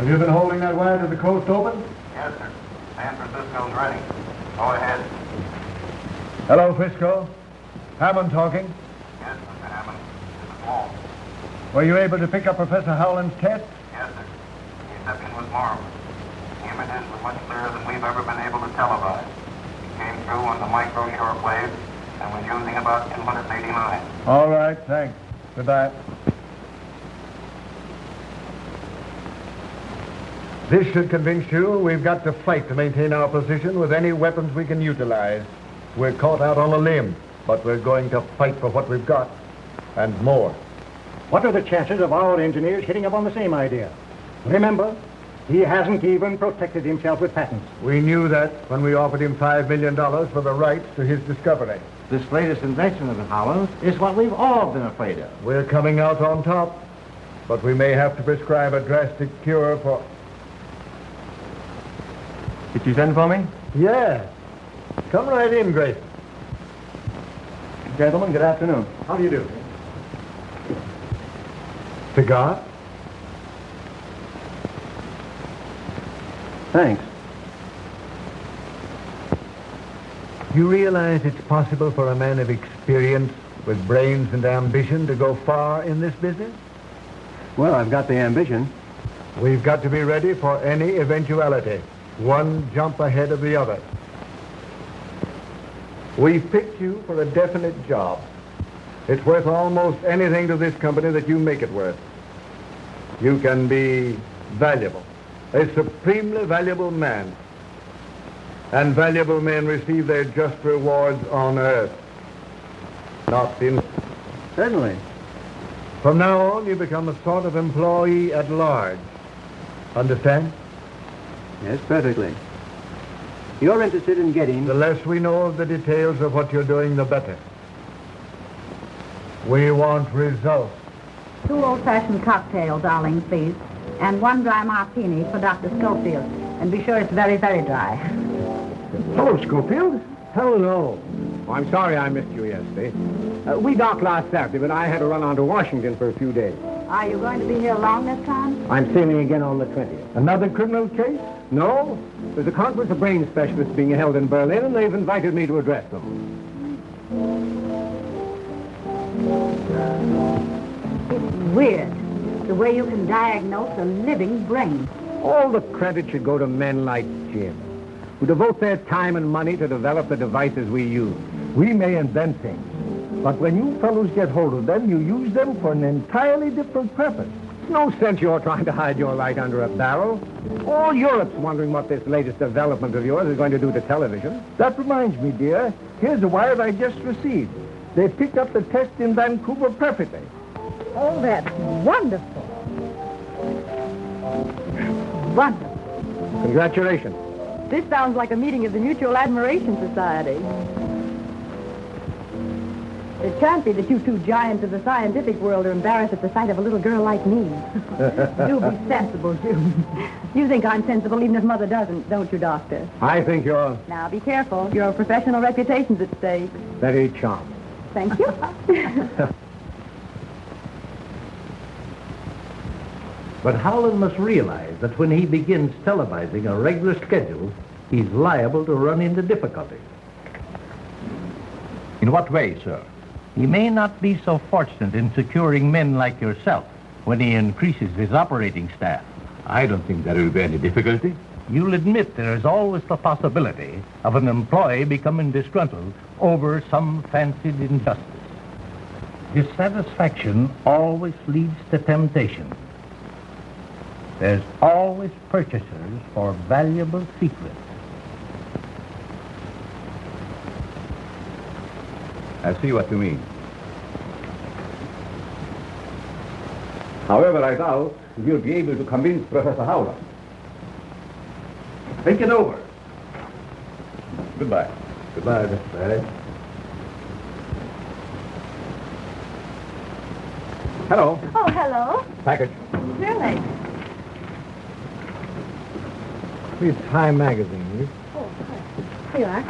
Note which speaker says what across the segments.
Speaker 1: Have you been holding that wire to the coast open?
Speaker 2: Yes, sir. San Francisco's ready. Go ahead.
Speaker 1: Hello, Frisco. Hammond talking.
Speaker 2: Yes, Mr. Hammond. This is Walt.
Speaker 1: Were you able to pick up Professor Howland's test?
Speaker 2: Yes, sir. The reception was marvelous. The images were much clearer than we've ever been able to televise. It came through on the micro shortwave and was using about 289.
Speaker 1: All right, thanks. Goodbye. This should convince you we've got to fight to maintain our position with any weapons we can utilize. We're caught out on a limb, but we're going to fight for what we've got, and more.
Speaker 3: What are the chances of our engineers hitting up on the same idea? Remember, he hasn't even protected himself with patents.
Speaker 1: We knew that when we offered him $5 million for the rights to his discovery.
Speaker 4: This latest invention of Howland's is what we've all been afraid of.
Speaker 1: We're coming out on top, but we may have to prescribe a drastic cure for...
Speaker 5: Did you send for me?
Speaker 1: Yeah. Come right in, Grayson.
Speaker 5: Gentlemen, good afternoon.
Speaker 1: How do you do? Cigar?
Speaker 5: Thanks.
Speaker 1: You realize it's possible for a man of experience with brains and ambition to go far in this business?
Speaker 5: Well, I've got the ambition.
Speaker 1: We've got to be ready for any eventuality. One jump ahead of the other. We've picked you for a definite job. It's worth almost anything to this company that you make it worth. You can be valuable, a supremely valuable man. And valuable men receive their just rewards on earth, not in...
Speaker 5: Certainly.
Speaker 1: From now on, you become a sort of employee at large. Understand?
Speaker 5: Yes, perfectly. You're interested in getting...
Speaker 1: The less we know of the details of what you're doing, the better. We want results.
Speaker 6: 2 old-fashioned cocktail, darling, please. And 1 dry martini for Dr. Schofield. And be sure it's very, very dry.
Speaker 3: Hello, Schofield.
Speaker 1: Hello.
Speaker 3: Oh, I'm sorry I missed you yesterday. We docked last Saturday, but I had to run on to Washington for a few days.
Speaker 6: Are you going to be here long this time?
Speaker 3: I'm sailing again on the 20th.
Speaker 1: Another criminal case?
Speaker 3: No. There's a conference of brain specialists being held in Berlin, and they've invited me to address them.
Speaker 6: It's weird, the way you can diagnose a living brain.
Speaker 3: All the credit should go to men like Jim, who devote their time and money to develop the devices we use.
Speaker 1: We may invent things, but when you fellows get hold of them, you use them for an entirely different purpose.
Speaker 3: It's no sense you're trying to hide your light under a barrel. All Europe's wondering what this latest development of yours is going to do to television.
Speaker 1: That reminds me, dear, here's a wire I just received. They picked up the test in Vancouver perfectly.
Speaker 6: Oh, that's wonderful. Wonderful.
Speaker 3: Congratulations.
Speaker 6: This sounds like a meeting of the Mutual Admiration Society. It can't be that you 2 giants of the scientific world are embarrassed at the sight of a little girl like me. Do be sensible, June. You think I'm sensible even if Mother doesn't, don't you, Doctor?
Speaker 3: I think you're
Speaker 6: Now, be careful. Your professional reputation's at stake.
Speaker 3: very charming.
Speaker 6: Thank you.
Speaker 4: But Howland must realize that when he begins televising a regular schedule, he's liable to run into difficulties.
Speaker 5: In what way, sir?
Speaker 4: He may not be so fortunate in securing men like yourself when he increases his operating staff.
Speaker 5: I don't think there will be any difficulty.
Speaker 4: You'll admit there is always the possibility of an employee becoming disgruntled over some fancied injustice. Dissatisfaction always leads to temptation. There's always purchasers for valuable secrets.
Speaker 5: I see what you mean. However, I doubt you'll be able to convince Professor Howland. Think it over. Goodbye.
Speaker 1: Goodbye, Mr. Barry.
Speaker 3: Hello.
Speaker 6: Oh, hello.
Speaker 3: Package.
Speaker 6: Really?
Speaker 1: It's Time Magazine.
Speaker 6: Oh, here you are.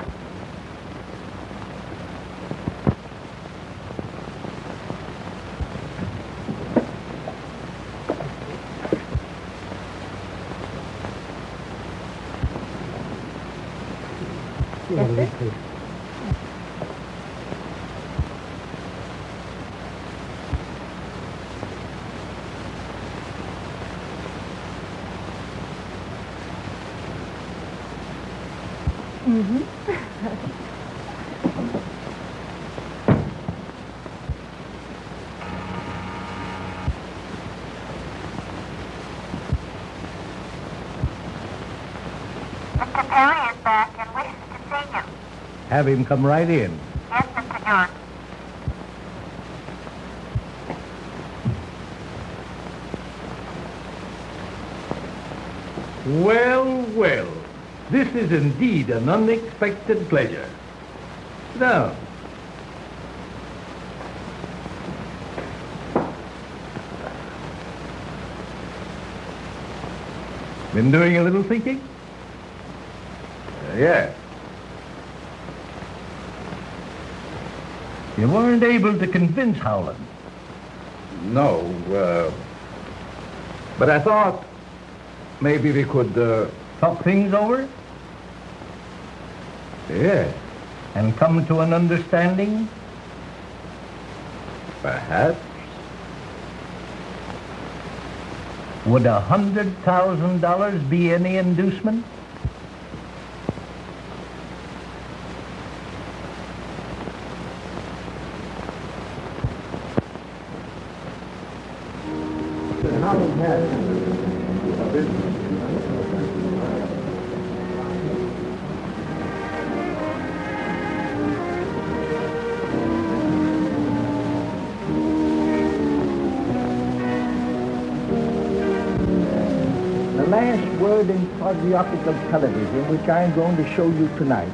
Speaker 6: Yes, sir.
Speaker 3: Please.
Speaker 6: Mm-hmm.
Speaker 7: Mr. Perry is back and wishes to see you.
Speaker 4: Have him come right in.
Speaker 7: Yes, Mr. Jordan.
Speaker 4: Well, well. This is indeed an unexpected pleasure. Sit down. Been doing a little thinking?
Speaker 5: Yes.
Speaker 4: You weren't able to convince Howland.
Speaker 5: No, but I thought maybe we could,
Speaker 4: Talk things over
Speaker 5: yes,
Speaker 4: and come to an understanding?
Speaker 5: perhaps.
Speaker 4: Would $100,000 be any inducement?
Speaker 8: The last word in patriotic of television, which I'm going to show you tonight,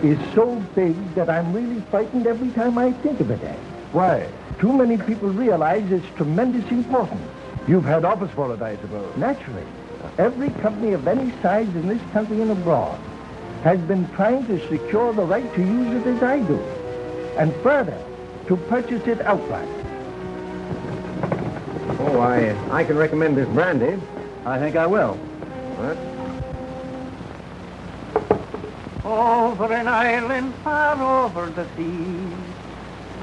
Speaker 8: is so big that I'm really frightened every time I think of it.
Speaker 5: Why?
Speaker 8: Too many people realize its tremendous importance.
Speaker 5: You've had office for it, I suppose.
Speaker 8: Naturally, every company of any size in this country and abroad has been trying to secure the right to use it as I do, and further, to purchase it outright.
Speaker 5: Oh, I can recommend this brandy. I think I will. What?
Speaker 9: Over an island far over the sea,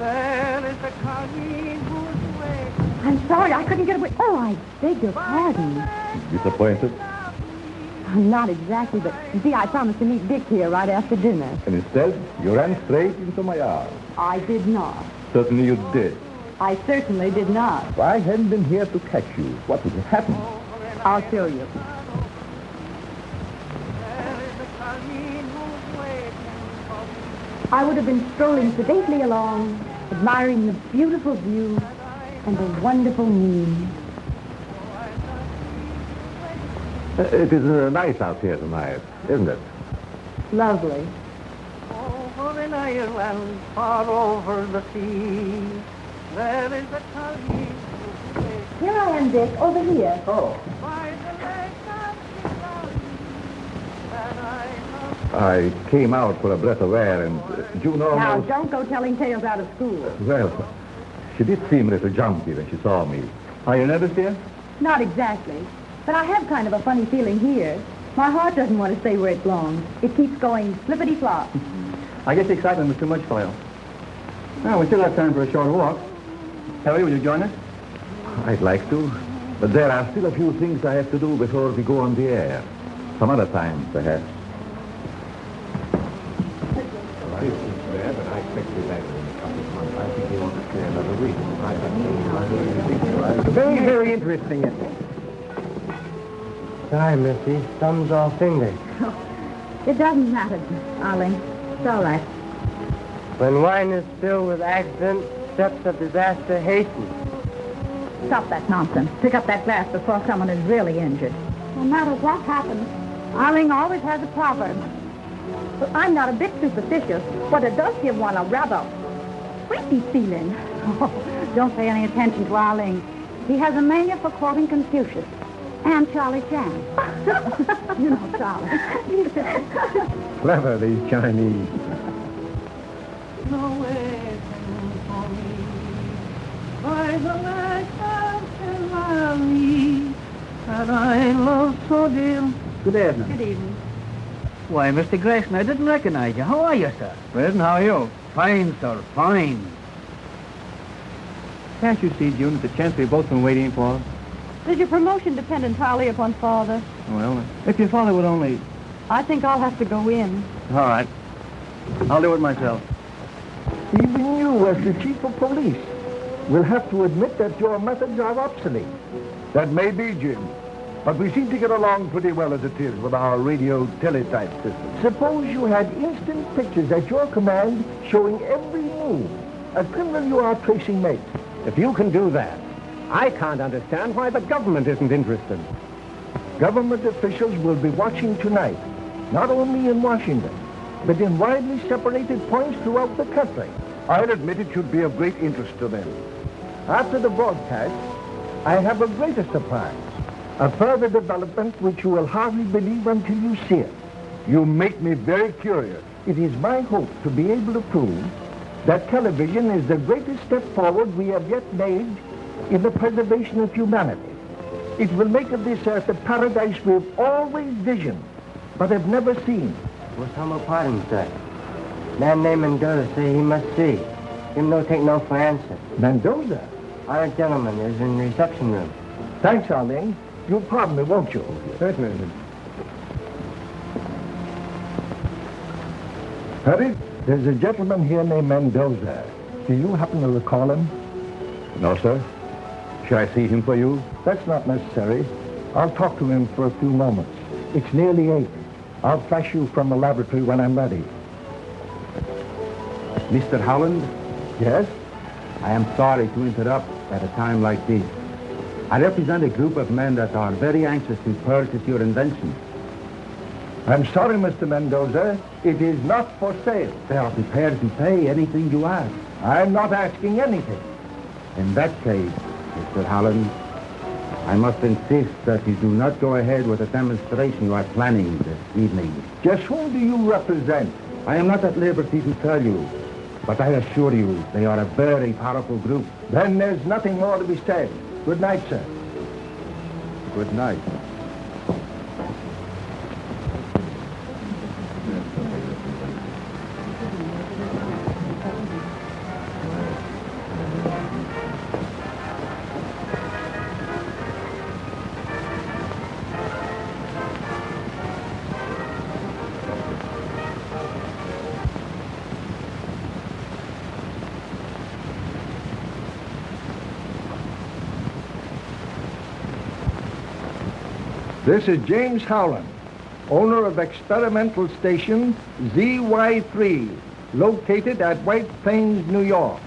Speaker 9: there is a collie whose way...
Speaker 6: I'm sorry, I couldn't get away. Oh, I beg your pardon.
Speaker 5: Disappointed?
Speaker 6: Not exactly, but you see, I promised to meet Dick here right after dinner.
Speaker 5: And instead, you ran straight into my arms.
Speaker 6: I did not.
Speaker 5: Certainly you did.
Speaker 6: I certainly did not.
Speaker 5: If I hadn't been here to catch you, what would have happened?
Speaker 6: I'll show you. I would have been strolling sedately along, admiring the beautiful view and the wonderful moon.
Speaker 5: It is nice out here tonight, isn't it?
Speaker 6: Lovely.
Speaker 9: Over an island far over the sea, there is a collie whose way...
Speaker 6: Here I am, Dick, over here.
Speaker 5: Oh.
Speaker 9: By the lake of Cine, that I love...
Speaker 5: I came out for a breath of air, and June
Speaker 6: Now,
Speaker 5: almost...
Speaker 6: don't go telling tales out of school.
Speaker 5: Well, she did seem a little jumpy when she saw me. Are you nervous, dear?
Speaker 6: Not exactly. But I have kind of a funny feeling here. My heart doesn't want to stay where it belongs. It keeps going flippity-flop.
Speaker 3: I guess the excitement was too much for you. Well, we still have time for a short walk. Harry, will you join us?
Speaker 5: I'd like to, but there are still a few things I have to do before we go on the air. Some other time, perhaps.
Speaker 3: Very, very interesting, isn't it? Sorry, Missy. Thumbs off fingers.
Speaker 6: It doesn't matter, Arling. It's all right.
Speaker 3: When wine is filled with accident, steps of disaster hasten.
Speaker 6: Stop that nonsense. Pick up that glass before someone is really injured. No matter what happens, Arling always has a proverb. But I'm not a bit superstitious, but it does give one a rather creepy feeling. Oh, don't pay any attention to Arling. He has a mania for quoting Confucius. And Charlie Chan. You know Charlie.
Speaker 5: Clever, these Chinese.
Speaker 9: No way for me, by the lake of Cine, that I love so dear.
Speaker 3: Good evening.
Speaker 6: Good evening.
Speaker 9: Why, Mr. Grayson, I didn't recognize you. How are you, sir?
Speaker 10: Grayson, how are you?
Speaker 9: Fine, sir, fine.
Speaker 10: Can't you see, June, that the chance we've both been waiting for?
Speaker 6: Does your promotion depend entirely upon Father?
Speaker 10: Well, if your father would only...
Speaker 6: I think I'll have to go in.
Speaker 10: All right. I'll do it myself.
Speaker 8: Even you, as the chief of police, will have to admit that your methods are obsolete.
Speaker 1: That may be, Jim. But we seem to get along pretty well as it is with our radio teletype system.
Speaker 8: Suppose you had instant pictures at your command showing every move a criminal you are tracing makes.
Speaker 3: If you can do that, I can't understand why the government isn't interested.
Speaker 8: Government officials will be watching tonight, not only in Washington, but in widely separated points throughout the country.
Speaker 1: I'll admit it should be of great interest to them.
Speaker 8: After the broadcast, I have a greater surprise. A further development which you will hardly believe until you see it.
Speaker 1: You make me very curious.
Speaker 8: It is my hope to be able to prove that television is the greatest step forward we have yet made in the preservation of humanity. It will make of this earth a paradise we've always visioned, but have never seen.
Speaker 11: What's humble pardon, sir? Man named Mendoza say he must see. Him no take no for answer.
Speaker 8: Mendoza?
Speaker 11: Our gentleman is in the reception room.
Speaker 8: Thanks, Arlene. You'll pardon me, won't you?
Speaker 3: Certainly.
Speaker 8: Harry, there's a gentleman here named Mendoza. Do you happen to recall him?
Speaker 5: No, sir. Should I see him for you?
Speaker 8: That's not necessary. I'll talk to him for a few moments. It's nearly 8. I'll flash you from the laboratory when I'm ready.
Speaker 5: Mr. Howland?
Speaker 8: Yes?
Speaker 5: I am sorry to interrupt at a time like this. I represent a group of men that are very anxious to purchase your invention.
Speaker 8: I'm sorry, Mr. Mendoza. It is not for sale.
Speaker 5: They are prepared to pay anything you ask.
Speaker 8: I'm not asking anything.
Speaker 5: In that case, Mr. Howland, I must insist that you do not go ahead with the demonstration you are planning this evening.
Speaker 8: Just whom do you represent?
Speaker 5: I am not at liberty to tell you, but I assure you they are a very powerful group.
Speaker 8: Then there's nothing more to be said. Good night, sir.
Speaker 5: Good night.
Speaker 8: This is James Howland, owner of experimental station ZY3, located at White Plains, New York,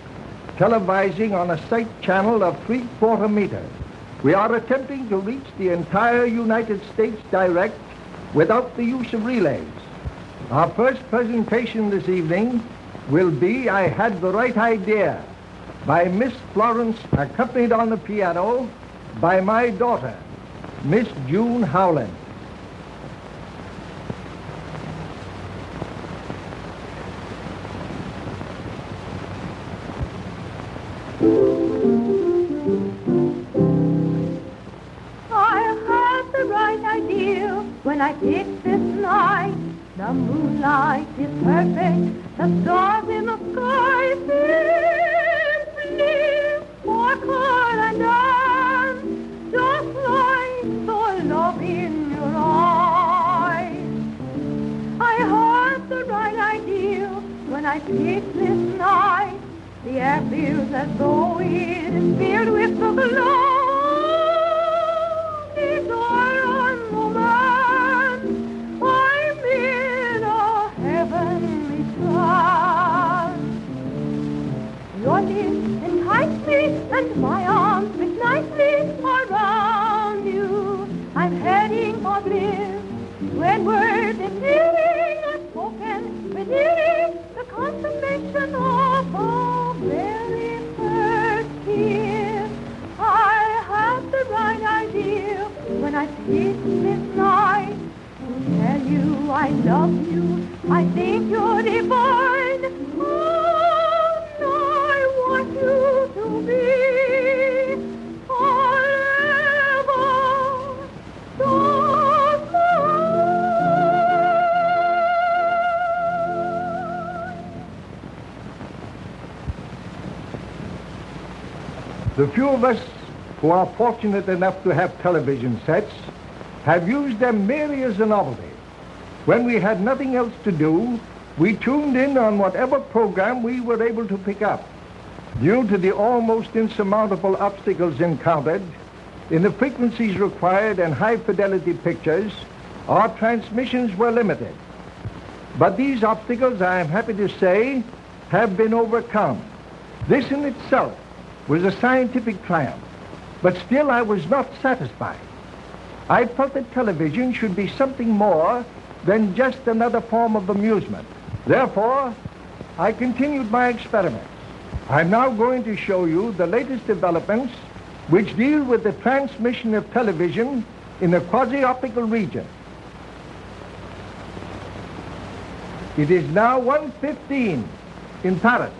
Speaker 8: televising on a sight channel of 3/4 meters. We are attempting to reach the entire United States direct without the use of relays. Our first presentation this evening will be I Had the Right Idea by Miss Florence, accompanied on the piano by my daughter, Miss June Howland.
Speaker 6: I had the right idea when I picked this night. The moonlight is perfect, the stars in the sky simply sparkle and dance, just like the love in your eyes. I had the right idea when I picked this night. The air feels as though it is filled with the glow. Desire and romance, I'm in a heavenly trance. Your lips entice me, and my arms fit nicely around you. I'm heading for bliss when words and feeling are spoken within the consummation of a very first kiss. I had the right idea when I picked this night to tell you I love you. I think you're divine, and I want you to be forever just mine.
Speaker 8: The few of us who are fortunate enough to have television sets have used them merely as a novelty. When we had nothing else to do, we tuned in on whatever program we were able to pick up. Due to the almost insurmountable obstacles encountered in the frequencies required and high-fidelity pictures, our transmissions were limited. But these obstacles, I am happy to say, have been overcome. This in itself was a scientific triumph, but still I was not satisfied. I felt that television should be something more than just another form of amusement. Therefore, I continued my experiments. I'm now going to show you the latest developments which deal with the transmission of television in the quasi-optical region. It is now 1:15 in Paris.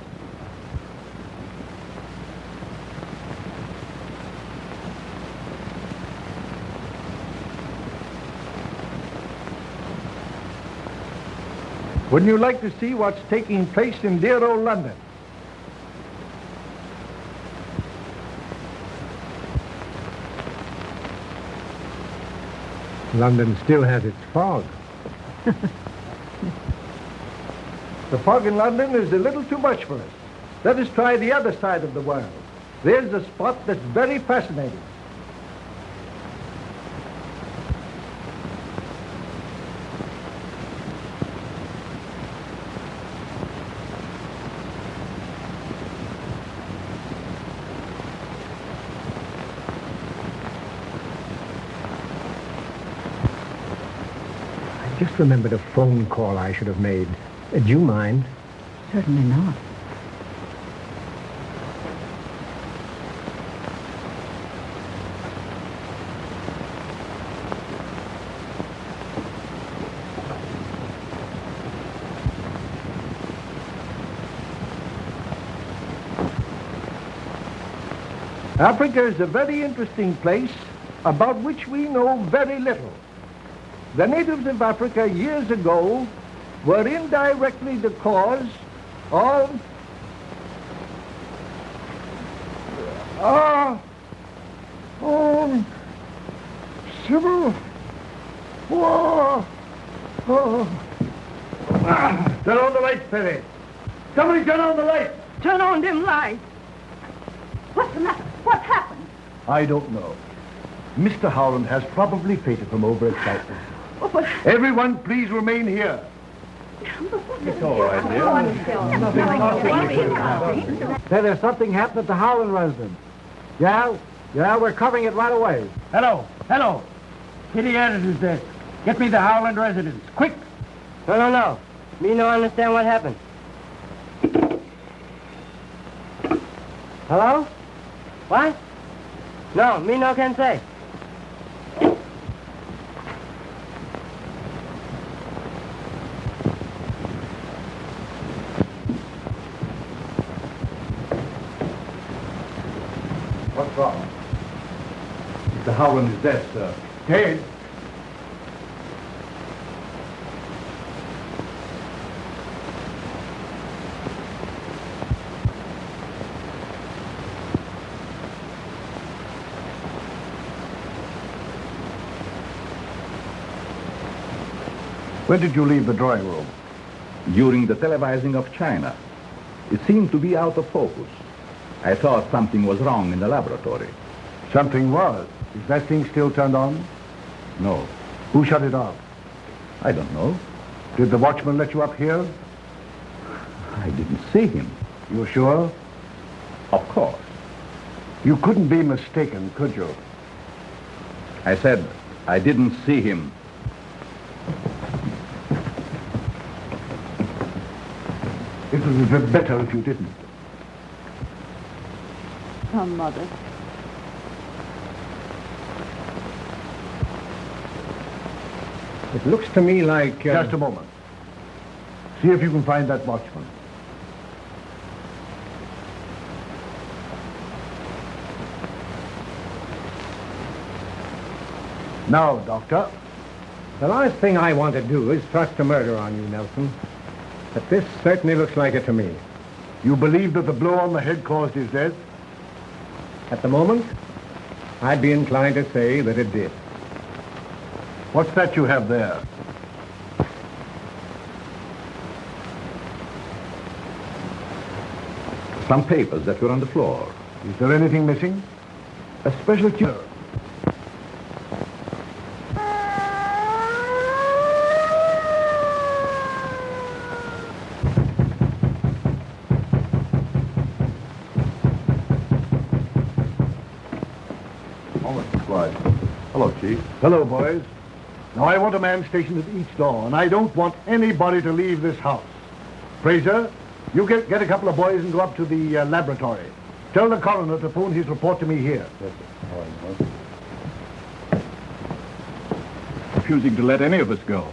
Speaker 8: Wouldn't you like to see what's taking place in dear old London?
Speaker 1: London still has its fog.
Speaker 8: The fog in London is a little too much for us. Let us try the other side of the world. There's a spot that's very fascinating.
Speaker 1: I just remembered a phone call I should have made. Do you mind?
Speaker 6: Certainly not.
Speaker 8: Africa is a very interesting place about which we know very little. The natives of Africa years ago were indirectly the cause of civil war.
Speaker 1: Turn on the lights, Perry. Somebody turn on the lights.
Speaker 6: Turn on them lights. What's the matter? What happened?
Speaker 1: I don't know. Mr. Howland has probably fainted from overexcitement.
Speaker 6: Oh, but...
Speaker 1: Everyone, please remain here.
Speaker 10: It's all right, dear.
Speaker 3: Say, there's something happened at the Howland residence. Yeah, we're covering it right away.
Speaker 9: Hello. Kitty Anderson's desk. Get me the Howland residence. Quick.
Speaker 11: No. Me no understand what happened. Hello? What? No, me no can say.
Speaker 1: What's wrong? Mr. Howland is dead, sir.
Speaker 8: Dead? When did you leave the drawing room?
Speaker 12: During the televising of China. It seemed to be out of focus. I thought something was wrong in the laboratory.
Speaker 1: Something was. Is that thing still turned on?
Speaker 12: No,
Speaker 1: Who shut it off?
Speaker 12: I don't know.
Speaker 1: Did the watchman let you up here?
Speaker 12: I didn't see him.
Speaker 1: You sure?
Speaker 12: Of course.
Speaker 1: You couldn't be mistaken, could you?
Speaker 12: I said I didn't see him.
Speaker 1: It would be better if you didn't.
Speaker 6: Oh, Mother.
Speaker 1: It looks to me like... Just a moment. See if you can find that watchman. Now, Doctor.
Speaker 3: The last thing I want to do is thrust a murder on you, Nelson. But this certainly looks like it to me.
Speaker 1: You believe that the blow on the head caused his death?
Speaker 3: At the moment, I'd be inclined to say that it did.
Speaker 1: What's that you have there?
Speaker 12: Some papers that were on the floor.
Speaker 1: Is there anything missing?
Speaker 12: A special cure.
Speaker 1: Hello, Chief. Hello, boys. Now, I want a man stationed at each door, and I don't want anybody to leave this house. Fraser, you get a couple of boys and go up to the laboratory. Tell the coroner to phone his report to me here.
Speaker 10: Yes, sir. Refusing to let any of us go.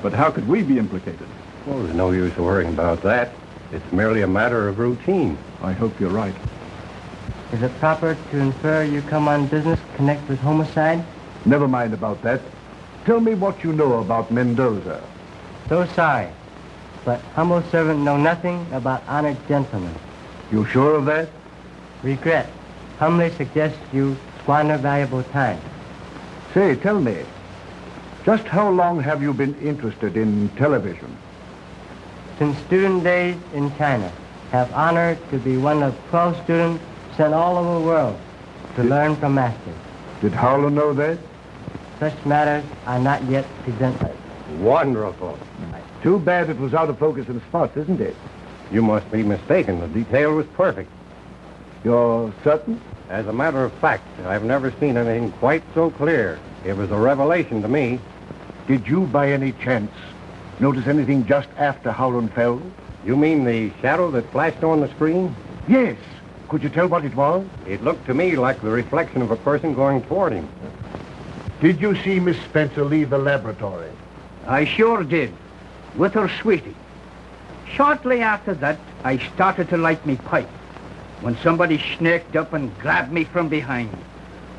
Speaker 10: But how could we be implicated?
Speaker 13: Well, there's no use worrying about that. It's merely a matter of routine.
Speaker 10: I hope you're right.
Speaker 11: Is it proper to infer you come on business connected with homicide?
Speaker 1: Never mind about that. Tell me what you know about Mendoza.
Speaker 11: So sorry, but humble servant know nothing about honored gentlemen.
Speaker 1: You sure of that?
Speaker 11: Regret. Humbly suggest you squander valuable time.
Speaker 1: Say, tell me, just how long have you been interested in television?
Speaker 11: Since student days in China, have honored to be one of 12 students sent all over the world to learn from masters.
Speaker 1: Did Howland know that?
Speaker 11: Such matters are not yet presented.
Speaker 13: Wonderful.
Speaker 1: Too bad it was out of focus in spots, isn't it?
Speaker 13: You must be mistaken. The detail was perfect.
Speaker 1: You're certain?
Speaker 13: As a matter of fact, I've never seen anything quite so clear. It was a revelation to me.
Speaker 1: Did you, by any chance, notice anything just after Howland fell?
Speaker 13: You mean the shadow that flashed on the screen?
Speaker 1: Yes. Could you tell what it was?
Speaker 13: It looked to me like the reflection of a person going toward him.
Speaker 1: Did you see Miss Spencer leave the laboratory?
Speaker 9: I sure did, with her sweetie. Shortly after that, I started to light me pipe, when somebody snaked up and grabbed me from behind.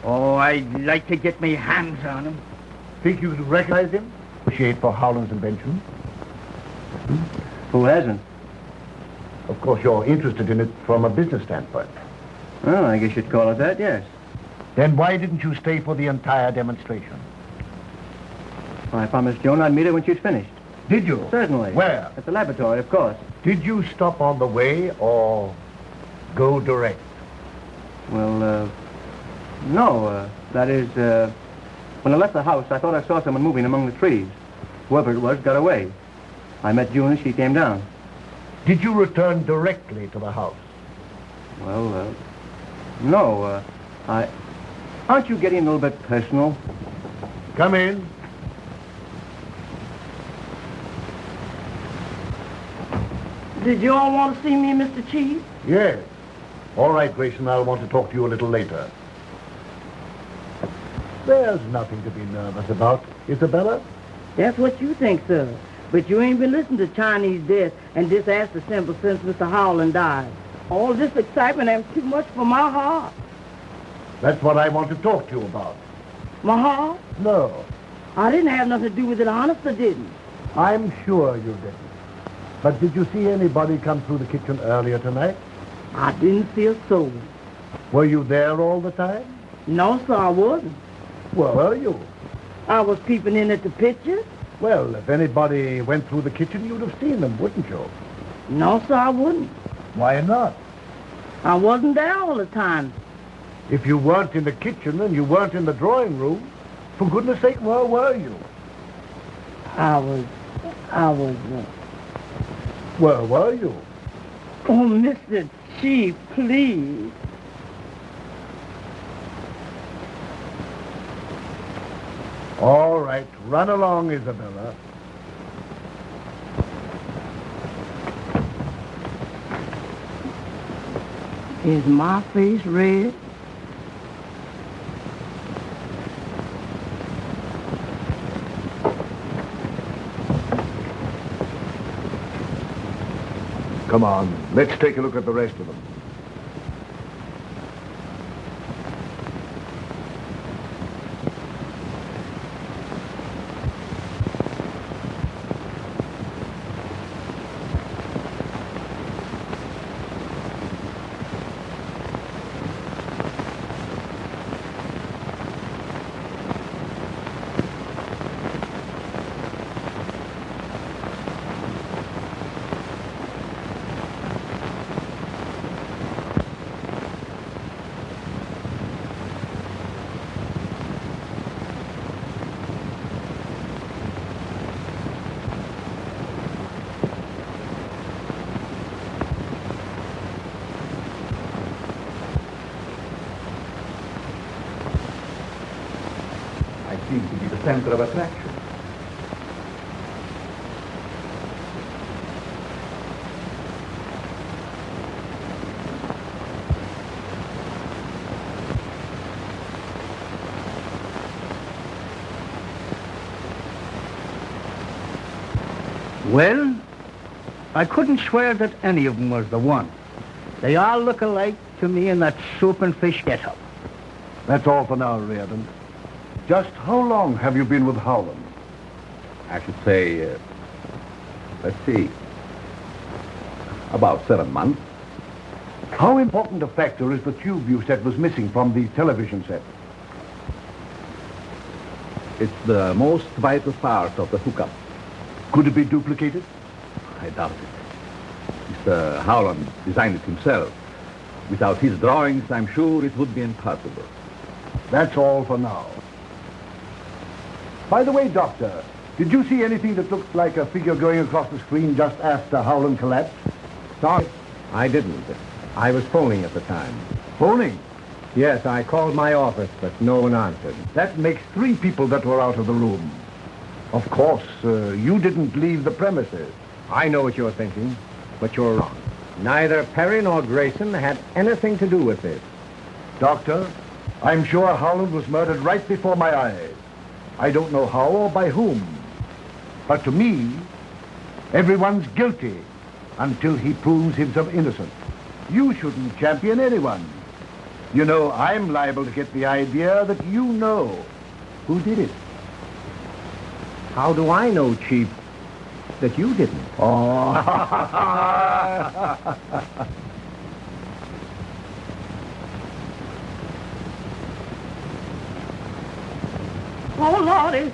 Speaker 9: Oh, I'd like to get me hands on him.
Speaker 1: Think you could recognize him? Appreciate for Howland's invention.
Speaker 3: Who hasn't?
Speaker 1: Of course, you're interested in it from a business standpoint.
Speaker 3: Well, I guess you'd call it that, yes.
Speaker 1: Then why didn't you stay for the entire demonstration?
Speaker 3: Well, I promised Joan I'd meet her when she'd finished.
Speaker 1: Did you?
Speaker 3: Certainly.
Speaker 1: Where?
Speaker 3: At the laboratory, of course.
Speaker 1: Did you stop on the way or go direct?
Speaker 3: Well, no. That is, when I left the house, I thought I saw someone moving among the trees. Whoever it was got away. I met June as she came down.
Speaker 1: Did you return directly to the house?
Speaker 3: Well, no. Aren't you getting a little bit personal?
Speaker 1: Come in.
Speaker 9: Did you all want to see me, Mr. Chief?
Speaker 1: Yes. All right, Grayson, I'll want to talk to you a little later. There's nothing to be nervous about, Isabella.
Speaker 14: That's what you think, sir. But you ain't been listening to Chinese death and disassemble since Mr. Howland died. All this excitement ain't too much for my heart.
Speaker 1: That's what I want to talk to you about.
Speaker 14: My heart?
Speaker 1: No.
Speaker 14: I didn't have nothing to do with it, honest, I didn't.
Speaker 1: I'm sure you didn't. But did you see anybody come through the kitchen earlier tonight?
Speaker 14: I didn't see a soul.
Speaker 1: Were you there all the time?
Speaker 14: No, sir, I wasn't.
Speaker 1: Where were you?
Speaker 14: I was peeping in at the pictures.
Speaker 1: Well, if anybody went through the kitchen, you'd have seen them, wouldn't you?
Speaker 14: No, sir, I wouldn't.
Speaker 1: Why not?
Speaker 14: I wasn't there all the time.
Speaker 1: If you weren't in the kitchen and you weren't in the drawing room, for goodness sake, where were you?
Speaker 14: I was...
Speaker 1: Where were you?
Speaker 14: Oh, Mr. Chief, please.
Speaker 1: All right, run along, Isabella.
Speaker 14: Is my face red?
Speaker 1: Come on, let's take a look at the rest of them.
Speaker 12: center of attraction.
Speaker 9: Well, I couldn't swear that any of them was the one. They all look alike to me in that soup and fish get-up.
Speaker 8: That's all for now, Reardon. Just how long have you been with Howland?
Speaker 12: I should say, let's see, about 7 months.
Speaker 8: How important a factor is the tube you said was missing from the television set?
Speaker 12: It's the most vital part of the hookup.
Speaker 8: Could it be duplicated?
Speaker 12: I doubt it. Mr. Howland designed it himself. Without his drawings, I'm sure it would be impossible.
Speaker 8: That's all for now. By the way, Doctor, did you see anything that looked like a figure going across the screen just after Howland collapsed?
Speaker 13: Sorry, I didn't. I was phoning at the time.
Speaker 8: Phoning?
Speaker 13: Yes, I called my office, but no one answered.
Speaker 8: That makes 3 people that were out of the room. Of course, you didn't leave the premises.
Speaker 13: I know what you're thinking, but you're wrong. Neither Perry nor Grayson had anything to do with this.
Speaker 8: Doctor, I'm sure Howland was murdered right before my eyes. I don't know how or by whom. But to me, everyone's guilty until he proves himself innocent. You shouldn't champion anyone. You know, I'm liable to get the idea that you know who did it.
Speaker 13: How do I know, Chief, that you didn't?
Speaker 8: Oh.
Speaker 14: Oh, Lordy.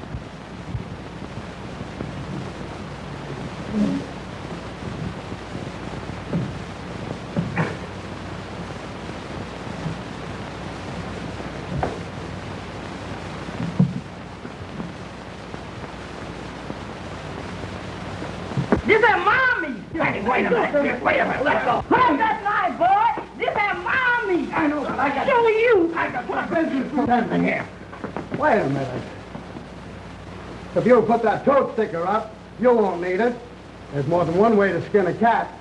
Speaker 14: This is Mommy.
Speaker 9: Hey, wait a minute. Wait a minute. Let go.
Speaker 14: Hold that knife, boy. This is Mommy.
Speaker 9: I know, but I got...
Speaker 14: Show you.
Speaker 9: I got my business with something here.
Speaker 15: Wait a minute. If you'll put that toad sticker up, you won't need it. There's more than one way to skin a cat.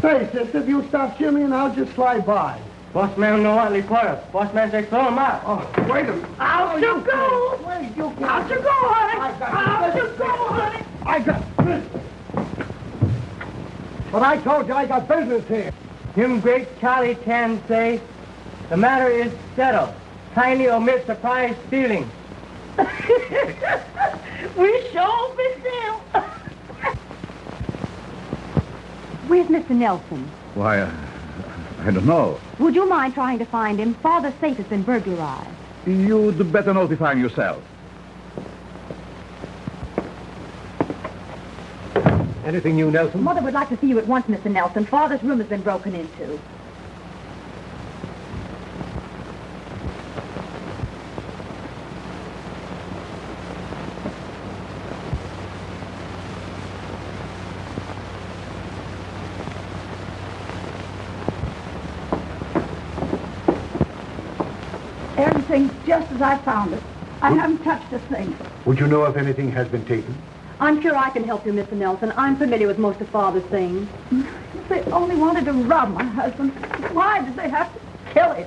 Speaker 15: Say, sister, if you stop shimmying, I'll just slide by.
Speaker 11: Bossman no only quarter. Bossman say throw him out.
Speaker 15: Oh, wait a minute.
Speaker 14: Out you go.
Speaker 15: Wait, you go.
Speaker 14: Out you go, honey. Out you go, honey.
Speaker 15: I got business. But I told you I got business here.
Speaker 11: Him great Charlie Chan say, the matter is settled. Tiny omit surprise feelings.
Speaker 14: We sure miss him.
Speaker 6: Where's Mr. Nelson?
Speaker 12: Why, I don't know.
Speaker 6: Would you mind trying to find him? Father's safe has been burglarized.
Speaker 12: You'd better notify him yourself.
Speaker 13: Anything new, Nelson?
Speaker 6: Mother would like to see you at once, Mr. Nelson. Father's room has been broken into. Everything's just as I found it. I haven't touched a thing.
Speaker 8: Would you know if anything has been taken?
Speaker 6: I'm sure I can help you, Mr. Nelson. I'm familiar with most of Father's things. They only wanted to rob my husband. Why did they have to kill him?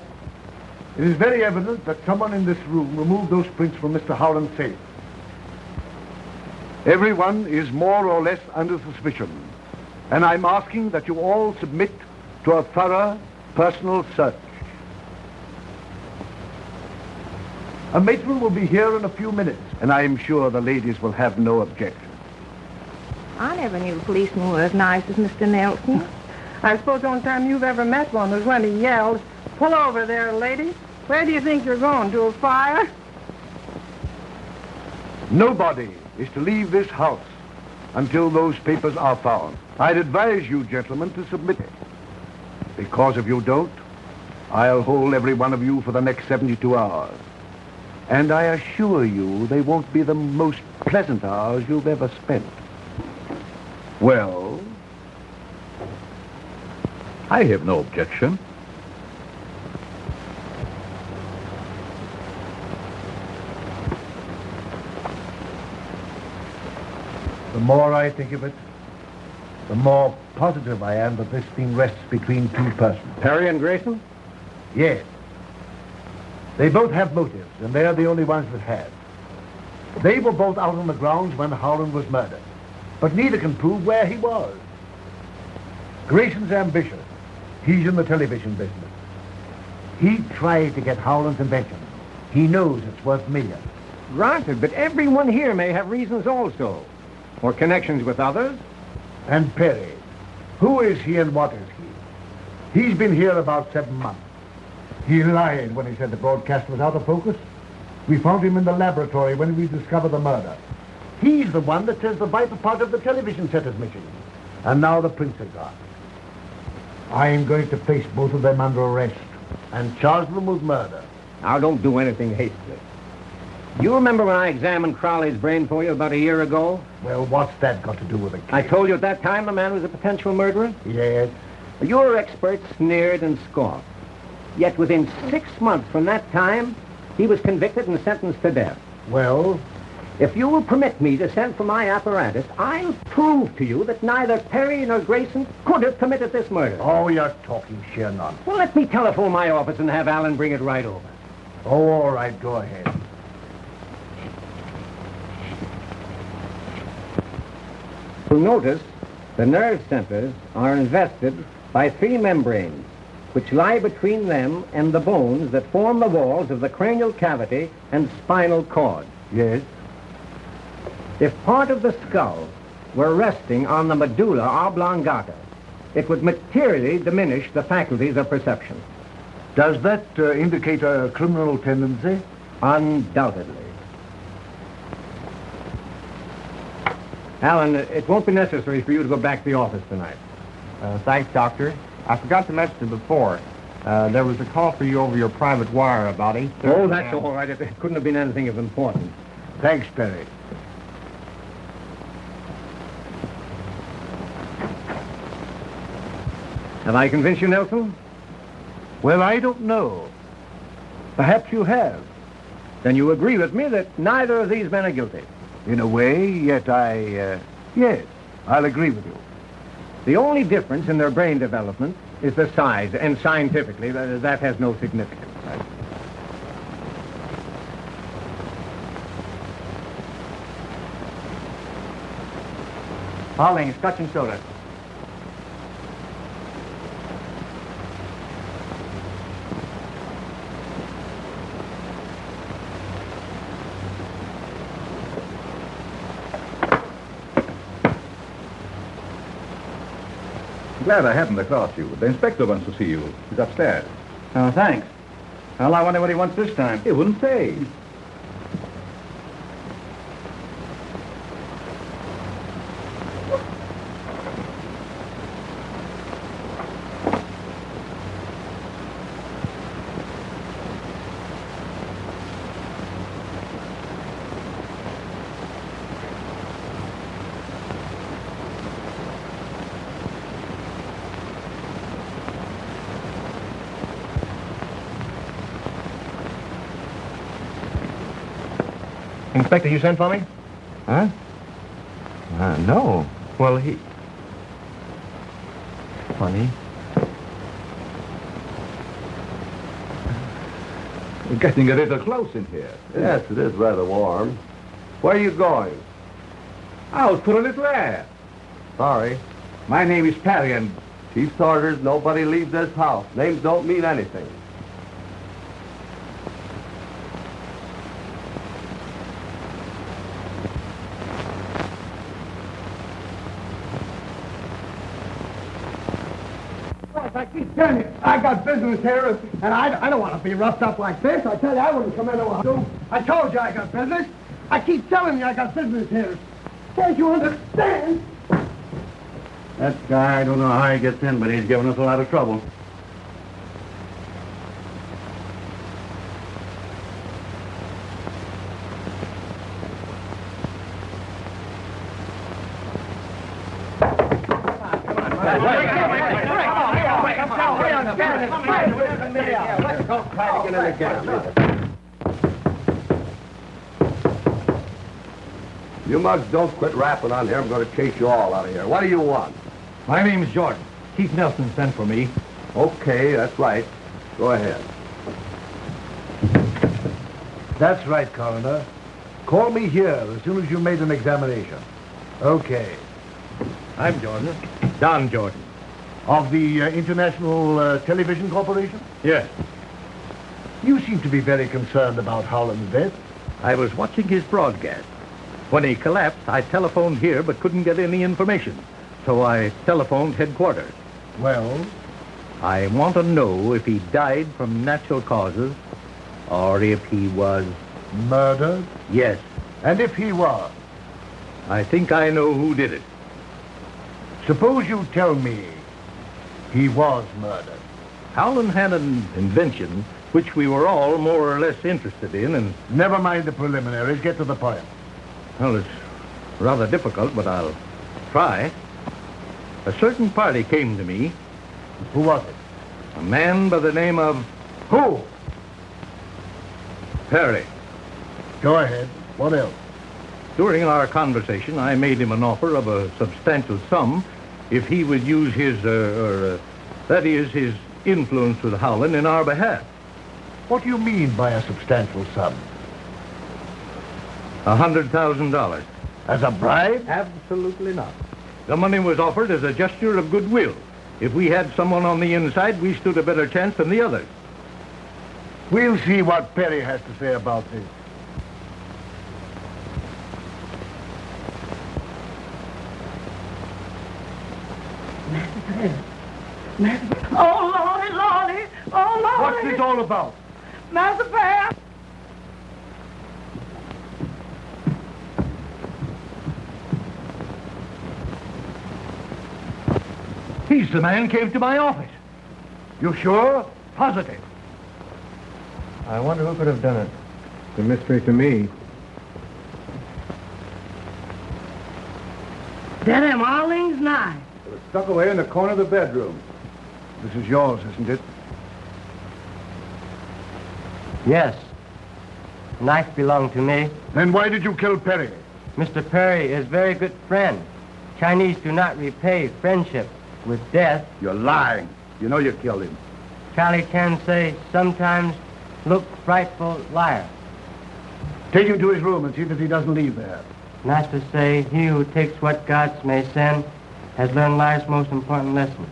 Speaker 8: It is very evident that someone in this room removed those prints from Mr. Howland's safe. Everyone is more or less under suspicion, and I'm asking that you all submit to a thorough personal search. A matron will be here in a few minutes, and I am sure the ladies will have no objection.
Speaker 14: I never knew a policeman were as nice as Mr. Nelson. I suppose the only time you've ever met one was when he yelled, "Pull over there, lady. Where do you think you're going, to a fire?"
Speaker 8: Nobody is to leave this house until those papers are found. I'd advise you, gentlemen, to submit it. Because if you don't, I'll hold every one of you for the next 72 hours. And I assure you they won't be the most pleasant hours you've ever spent. Well?
Speaker 12: I have no objection.
Speaker 15: The more I think of it, the more positive I am that this thing rests between two persons.
Speaker 13: Perry and Grayson?
Speaker 15: Yes. They both have motives, and they're the only ones that have. They were both out on the grounds when Howland was murdered, but neither can prove where he was. Grayson's ambitious. He's in the television business. He tried to get Howland's invention. He knows it's worth millions.
Speaker 13: Granted, but everyone here may have reasons also, or connections with others.
Speaker 15: And Perry, who is he and what is he? He's been here about 7 months. He lied when he said the broadcast was out of focus. We found him in the laboratory when we discovered the murder. He's the one that says the vital part of the television set is missing. And now the prints are gone. I'm going to place both of them under arrest and charge them with murder.
Speaker 13: Now, don't do anything hastily. You remember when I examined Crowley's brain for you about a year ago?
Speaker 15: Well, what's that got to do with it?
Speaker 13: I told you at that time the man was a potential murderer?
Speaker 15: Yes.
Speaker 13: Your experts sneered and scoffed. Yet within 6 months from that time, he was convicted and sentenced to death.
Speaker 15: Well?
Speaker 13: If you will permit me to send for my apparatus, I'll prove to you that neither Perry nor Grayson could have committed this murder.
Speaker 15: Oh, you're talking sheer nonsense.
Speaker 13: Well, let me telephone my office and have Alan bring it right over.
Speaker 15: Oh, all right, go ahead.
Speaker 13: You'll notice the nerve centers are invested by 3 membranes, which lie between them and the bones that form the walls of the cranial cavity and spinal cord.
Speaker 15: Yes?
Speaker 13: If part of the skull were resting on the medulla oblongata, it would materially diminish the faculties of perception.
Speaker 15: Does that indicate a criminal tendency?
Speaker 13: Undoubtedly. Alan, it won't be necessary for you to go back to the office tonight.
Speaker 3: Thanks, Doctor. I forgot to mention it before. There was a call for you over your private wire about 8:30.
Speaker 13: Oh, that's all right. It couldn't have been anything of importance.
Speaker 15: Thanks, Perry.
Speaker 13: Have I convinced you, Nelson?
Speaker 15: Well, I don't know. Perhaps you have.
Speaker 13: Then you agree with me that neither of these men are guilty.
Speaker 15: In a way, yet yes, I'll agree with you.
Speaker 13: The only difference in their brain development is the size, and scientifically, that has no significance.
Speaker 3: Harling, scotch and soda.
Speaker 12: Glad I happened across you. The inspector wants to see you. He's upstairs.
Speaker 3: Oh, thanks. Well, I wonder what he wants this time.
Speaker 12: He wouldn't say.
Speaker 3: Inspector, you sent for me?
Speaker 5: Huh? No.
Speaker 3: Well, he... Funny.
Speaker 12: We're getting a little close in here.
Speaker 1: Yes, it is rather warm. Where are you going?
Speaker 12: Out for a little air.
Speaker 1: Sorry.
Speaker 12: My name is Perry, and...
Speaker 1: Chief's orders, nobody leave this house. Names don't mean anything.
Speaker 15: I keep telling you, I got business here, and I don't want to be roughed up like this. I tell you, I wouldn't come into a house. I told you I got business. I keep telling you I got business here. Can't you understand?
Speaker 3: That guy, I don't know how he gets in, but he's giving us a lot of trouble.
Speaker 16: You mugs don't quit rapping on here. I'm going to chase you all out of here. What do you want?
Speaker 4: My name's Jordan. Chief Nelson sent for me.
Speaker 16: Okay, that's right. Go ahead.
Speaker 15: That's right, Coroner. Call me here as soon as you made an examination. Okay.
Speaker 4: I'm Jordan. Don Jordan.
Speaker 15: Of the International Television Corporation?
Speaker 4: Yes.
Speaker 15: You seem to be very concerned about Howland's death.
Speaker 4: I was watching his broadcast. When he collapsed, I telephoned here but couldn't get any information. So I telephoned headquarters.
Speaker 15: Well?
Speaker 4: I want to know if he died from natural causes or if he was...
Speaker 15: Murdered?
Speaker 4: Yes.
Speaker 15: And if he was?
Speaker 4: I think I know who did it.
Speaker 15: Suppose you tell me he was murdered.
Speaker 4: Howland had an invention which we were all more or less interested in, and...
Speaker 15: Never mind the preliminaries. Get to the point.
Speaker 4: Well, it's rather difficult, but I'll try. A certain party came to me.
Speaker 15: Who was it?
Speaker 4: A man by the name of...
Speaker 15: Who?
Speaker 4: Perry.
Speaker 15: Go ahead. What else?
Speaker 4: During our conversation, I made him an offer of a substantial sum if he would use his, that is, his influence with Howland in our behalf.
Speaker 15: What do you mean by a substantial sum?
Speaker 4: $100,000.
Speaker 15: As a bribe?
Speaker 4: Absolutely not. The money was offered as a gesture of goodwill. If we had someone on the inside, we stood a better chance than the others.
Speaker 15: We'll see what Perry has to say about this.
Speaker 14: Oh, Lordy, Lordy. Oh, Lordy.
Speaker 15: What's this all about?
Speaker 14: Master Bear.
Speaker 4: He's the man came to my office.
Speaker 15: You sure?
Speaker 4: Positive.
Speaker 3: I wonder who could have done it.
Speaker 5: It's a mystery to me.
Speaker 14: That him Arling's knife.
Speaker 1: It was stuck away in the corner of the bedroom. This is yours, isn't it?
Speaker 11: Yes. The knife belonged to me.
Speaker 15: Then why did you kill Perry?
Speaker 11: Mr. Perry is a very good friend. Chinese do not repay friendship with death.
Speaker 16: You're lying. You know you killed him.
Speaker 11: Charlie Chan say, sometimes look frightful liar.
Speaker 15: Take him to his room and see that he doesn't leave there.
Speaker 11: Master say, he who takes what gods may send has learned life's most important lesson.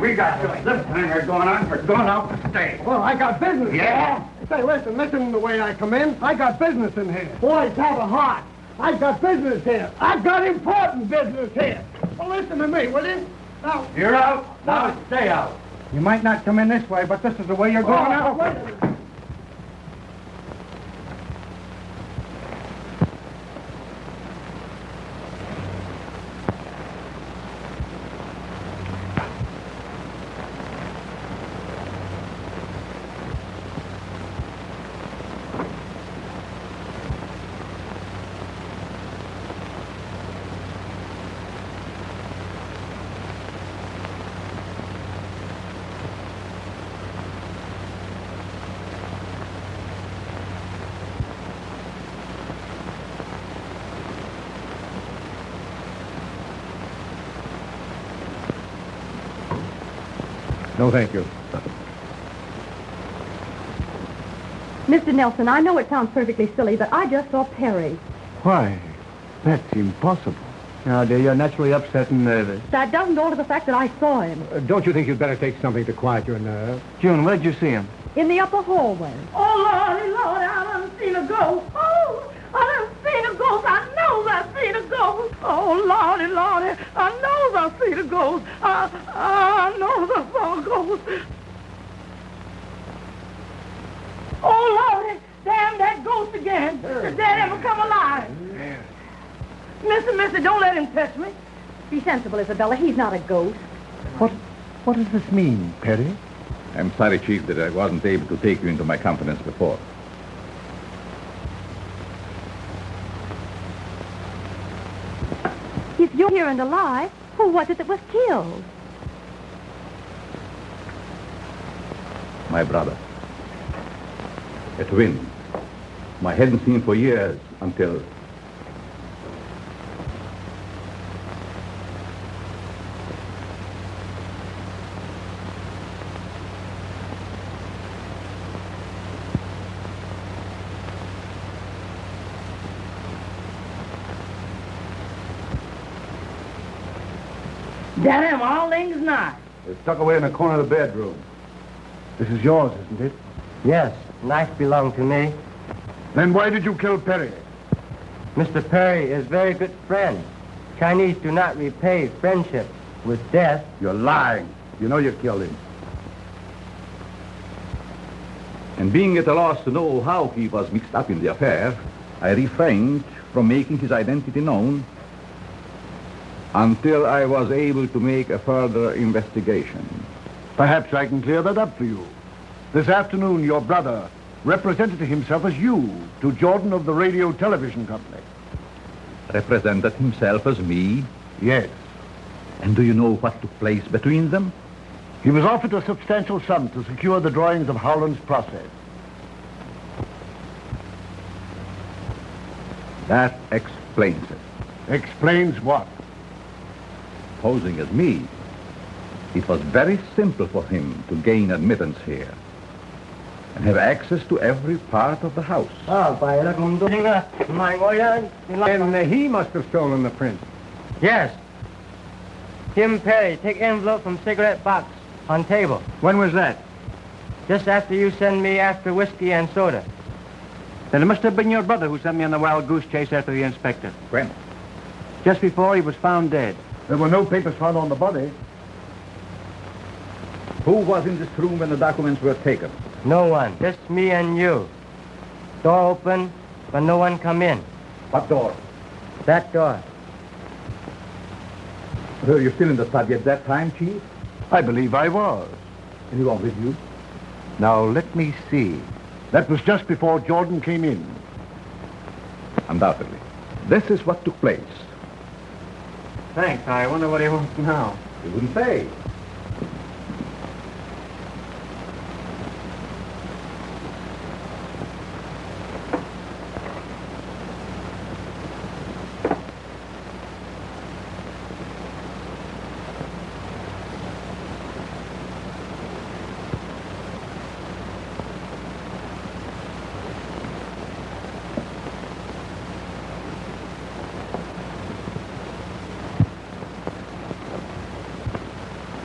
Speaker 9: We got this thing are going on. We're going out to stay.
Speaker 8: Well, I got business.
Speaker 9: Yeah?
Speaker 8: Say, listen to the way I come in. I got business in here. Boys, have a heart. I got business here. I got important business here. Well, listen to me, will you? Now,
Speaker 9: You're out. Now stay out.
Speaker 8: you might not come in this way, but this is the way you're going out.
Speaker 4: No, thank you.
Speaker 6: Mr. Nelson, I know it sounds perfectly silly, but I just saw Perry.
Speaker 15: Why? That's impossible.
Speaker 3: Now, dear, you're naturally upset and nervous.
Speaker 6: That doesn't alter the fact that I saw him.
Speaker 17: Don't you think you'd better take something to quiet your nerves?
Speaker 3: June, where did you see him?
Speaker 6: In the upper hallway.
Speaker 14: Oh, Lordy, Lord, I done seen a ghost. Oh, I done seen a ghost. I know I seen a ghost. Oh, Lordy, Lordy, I know I seen a ghost. I know I saw a ghost. Oh, Lordy, damn that ghost again. Did that ever come alive? Missy, don't let him touch me.
Speaker 6: Be sensible, Isabella. He's not a ghost.
Speaker 15: What does this mean, Perry?
Speaker 12: I'm sorry, Chief, that I wasn't able to take you into my confidence before.
Speaker 6: If you're here and alive, who was it that was killed?
Speaker 12: My brother. A twin. I hadn't seen for years until...
Speaker 14: Damn, all things nice.
Speaker 15: It's tucked away in the corner of the bedroom. This is yours, isn't it?
Speaker 11: Yes, knife belonged to me.
Speaker 15: Then why did you kill Perry?
Speaker 11: Mr. Perry is very good friend. Chinese do not repay friendship with death.
Speaker 15: You're lying. You know you killed him.
Speaker 12: And being at a loss to know how he was mixed up in the affair, I refrained from making his identity known until I was able to make a further investigation.
Speaker 15: Perhaps I can clear that up for you. This afternoon, your brother represented himself as you to Jordan of the Radio Television Company.
Speaker 12: Represented himself as me?
Speaker 15: Yes.
Speaker 12: And do you know what took place between them?
Speaker 15: He was offered a substantial sum to secure the drawings of Howland's process.
Speaker 12: That explains it.
Speaker 15: Explains what?
Speaker 12: Posing as me, it was very simple for him to gain admittance here and have access to every part of the house.
Speaker 17: And he must have stolen the print.
Speaker 11: Yes. Tim Perry, take envelope from cigarette box on table.
Speaker 3: When was that?
Speaker 11: Just after you send me after whiskey and soda.
Speaker 3: Then it must have been your brother who sent me on the wild goose chase after the inspector.
Speaker 12: When?
Speaker 3: Just before he was found dead.
Speaker 15: There were no papers found on the body.
Speaker 12: Who was in this room when the documents were taken?
Speaker 11: No one. Just me and you. Door open, but no one come in.
Speaker 12: What door?
Speaker 11: That door.
Speaker 12: Were you still in the study at that time, Chief?
Speaker 15: I believe I was.
Speaker 12: Anyone with you?
Speaker 15: Now, let me see. That was just before Jordan came in.
Speaker 12: Undoubtedly. This is what took place.
Speaker 3: Thanks. I wonder what he wants now.
Speaker 12: He wouldn't say.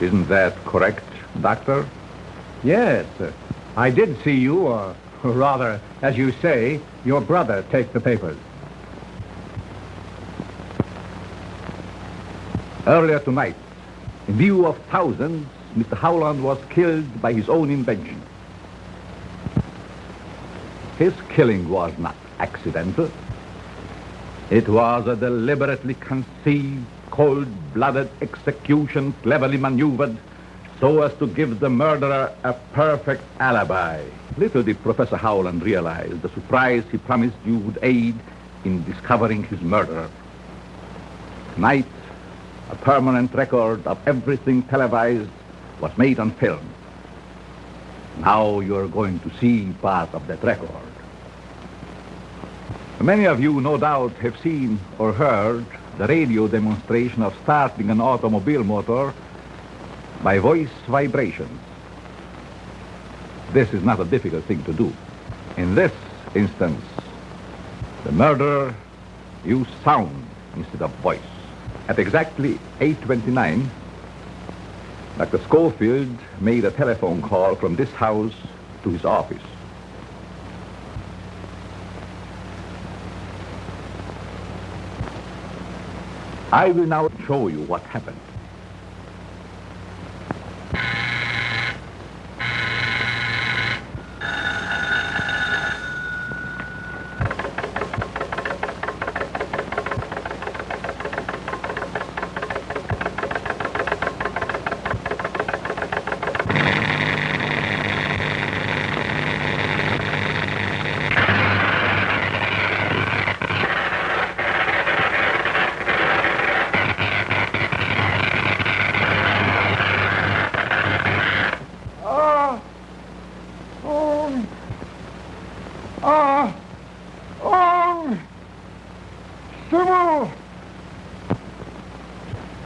Speaker 12: Isn't that correct, Doctor?
Speaker 17: Yes. I did see you, or rather, as you say, your brother take the papers.
Speaker 12: Earlier tonight, in view of thousands, Mr. Howland was killed by his own invention. His killing was not accidental. It was a deliberately conceived, cold-blooded execution cleverly maneuvered so as to give the murderer a perfect alibi. Little did Professor Howland realize the surprise he promised you would aid in discovering his murderer. Tonight, a permanent record of everything televised was made on film. Now you're going to see part of that record. Many of you, no doubt, have seen or heard the radio demonstration of starting an automobile motor by voice vibrations. This is not a difficult thing to do. In this instance, the murderer used sound instead of voice. At exactly 8:29, Dr. Schofield made a telephone call from this house to his office. I will now show you what happened.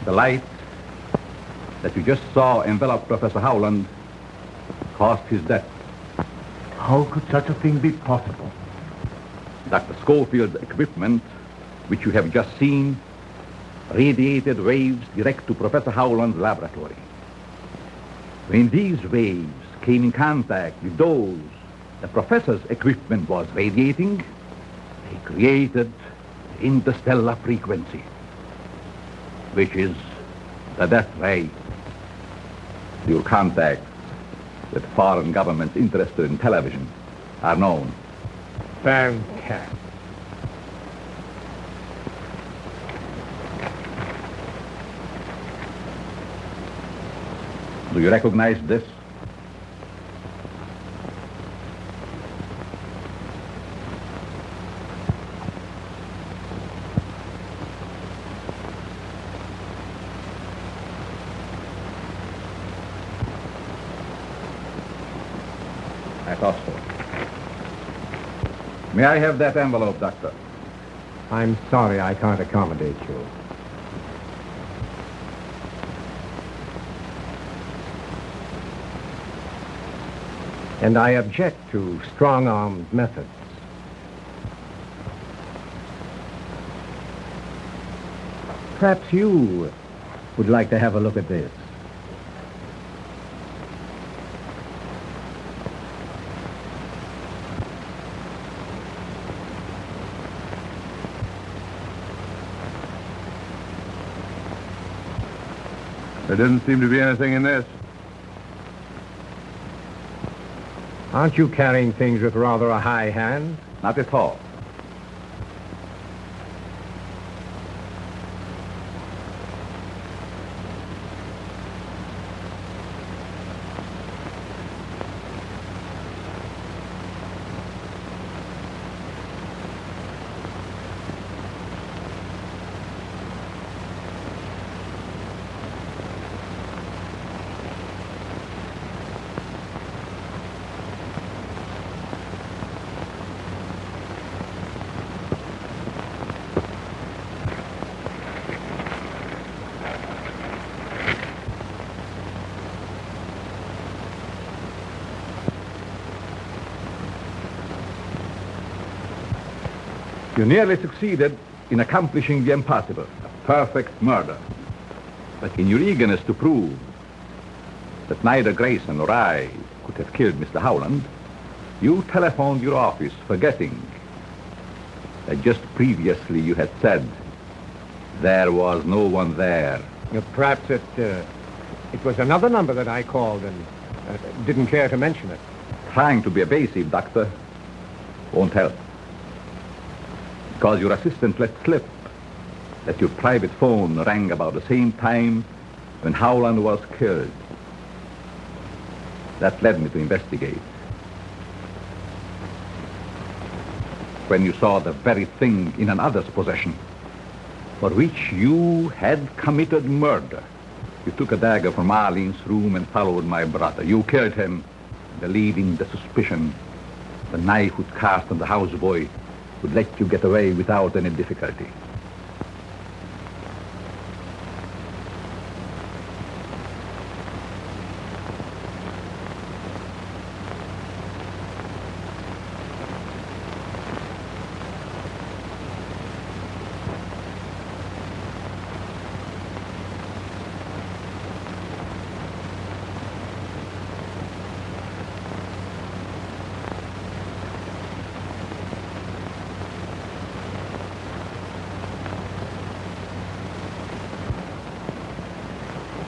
Speaker 12: The light that you just saw envelop Professor Howland caused his death.
Speaker 15: How could such a thing be possible?
Speaker 12: Dr. Schofield's equipment, which you have just seen, radiated waves direct to Professor Howland's laboratory. When these waves came in contact with those the professor's equipment was radiating, they created the interstellar frequency, which is the death ray. Your contacts with foreign governments interested in television are known.
Speaker 17: Fantastic.
Speaker 12: Do you recognize this? I thought so. May I have that envelope, Doctor?
Speaker 13: I'm sorry I can't accommodate you. And I object to strong-armed methods. Perhaps you would like to have a look at this.
Speaker 4: There doesn't seem to be anything in this.
Speaker 17: Aren't you carrying things with rather a high hand?
Speaker 12: Not at all. You nearly succeeded in accomplishing the impossible, a perfect murder. But in your eagerness to prove that neither Grayson nor I could have killed Mr. Howland, you telephoned your office forgetting that just previously you had said there was no one there.
Speaker 17: Perhaps it was another number that I called and didn't care to mention it.
Speaker 12: Trying to be evasive, Doctor, won't help. Because your assistant let slip that your private phone rang about the same time when Howland was killed. That led me to investigate. When you saw the very thing in another's possession for which you had committed murder, you took a dagger from Arlene's room and followed my brother. You killed him, believing the suspicion the knife would cast on the houseboy would let you get away without any difficulty.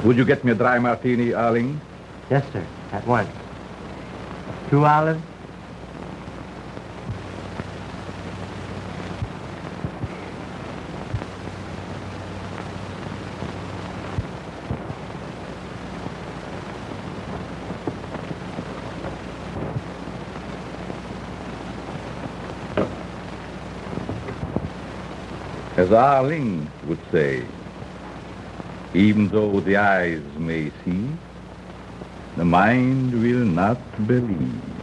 Speaker 12: Would you get me a dry martini, Arling?
Speaker 11: Yes, sir. At once. 2 olives.
Speaker 12: As Arling would say, even though the eyes may see, the mind will not believe.